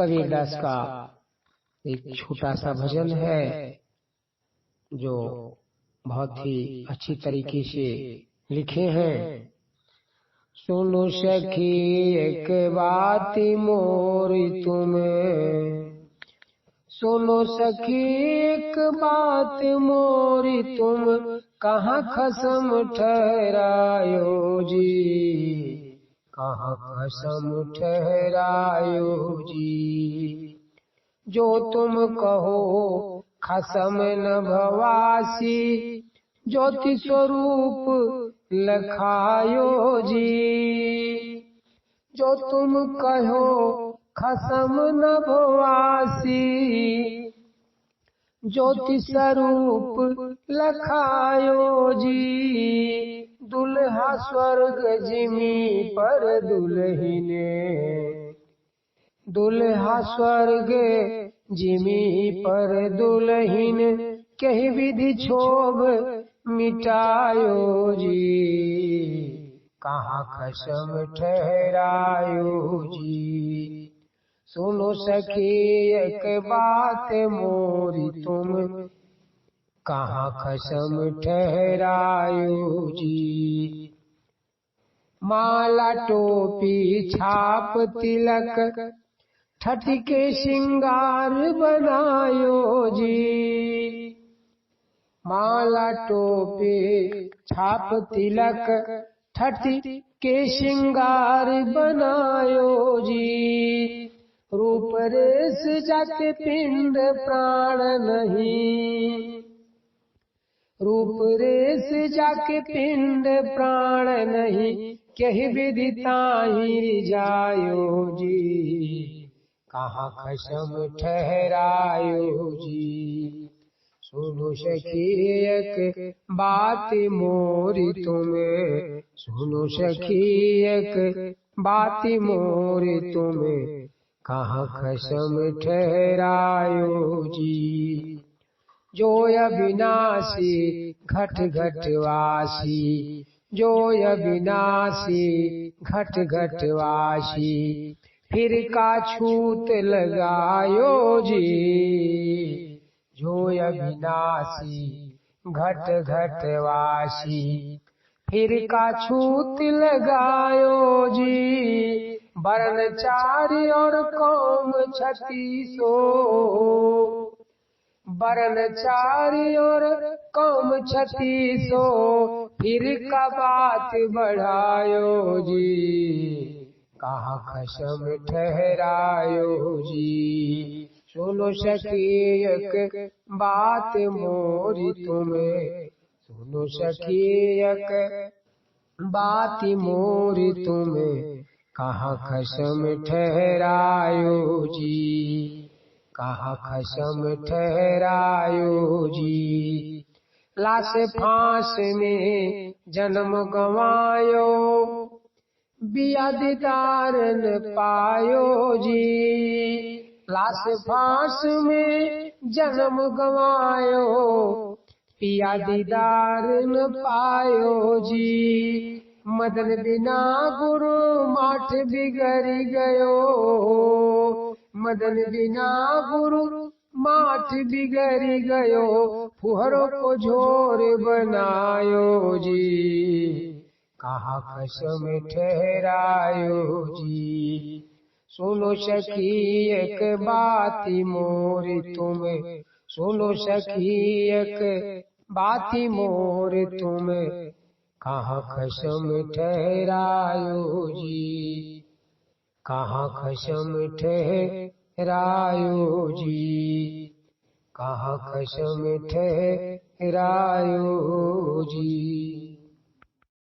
कबीरदास का एक छोटा सा भजन है जो बहुत ही अच्छी तरीके से लिखे हैं। सुनो सखी एक बात मोरी तुम्हें, सुनो सखी एक बात मोरी तुम कहाँ खसम ठहरायो जी, कहाँ खसम ठहरायो जी। जो तुम कहो खसम न भवासी, ज्योति स्वरूप लखायो जी। जो तुम कहो खसम न भवासी, ज्योति स्वरूप लखायो जी। दुल्हा स्वर्ग जिमी पर दुल्हिने, दुल्हा स्वर्ग जिमी पर दुल्हिन कही विधि क्षोभ मिटायो जी, कहाँ खसम ठहरायो जी। सुनो सखी एक बात मोरी तुम कहाँ खसम ठहरायो जी। माला टोपी छाप तिलक ठठी के श्रृंगार बनायो जी। माला टोपी छाप तिलक ठठी के श्रृंगार बनायो जी। रूप रेस जाके पिंड प्राण नहीं, रूप रेस जाके पिंड प्राण नहीं कही विधि ताहि जायो जी, कहाँ खसम ठहरायो जी। सुनो सखी एक बात मोरी तुम्हें, सुनो सखी एक बात मोरी तुम्हें कहाँ खसम ठहरायो जी। जो अविनाशी घट घट वासी, जो अविनाशी घट घट वासी फिर का छूत लगायो जी। जो अविनाशी घट घट वासी फिर का छूत लगायो जी। बरनचारी और कौम छत्तीसो, बरनचारी और कौम छत्तीसो फिर का बात बढ़ायो जी, कहाँ खसम ठहरायो जी। सुनो सखी एक बात मोरी तुम्हें, सुनो सखी एक बात मोरी तुम्हें कहाँ खसम ठहरायो जी, कहाँ खसम ठहरायो जी। लाश फांस में जन्म गवायो, बिया दीदार न पायो जी। लाश फांस में जन्म गवायो, पिया दीदार न पायो जी। मदन बिना गुरु माठ बिगड़ गयो, मदन बिना गुरु माठ बिगड़ गयो। फुहरों को झोर बनायो जी, कहाँ खसम ठहरायो जी। सुनो सखी एक बात मोरी तुम्हें, सुनो सखी एक बात मोरी तुम्हें कहाँ खसम ठहरायो जी, कहाँ खसम ठहरायो जी, कहाँ खसम ठहरायो जी।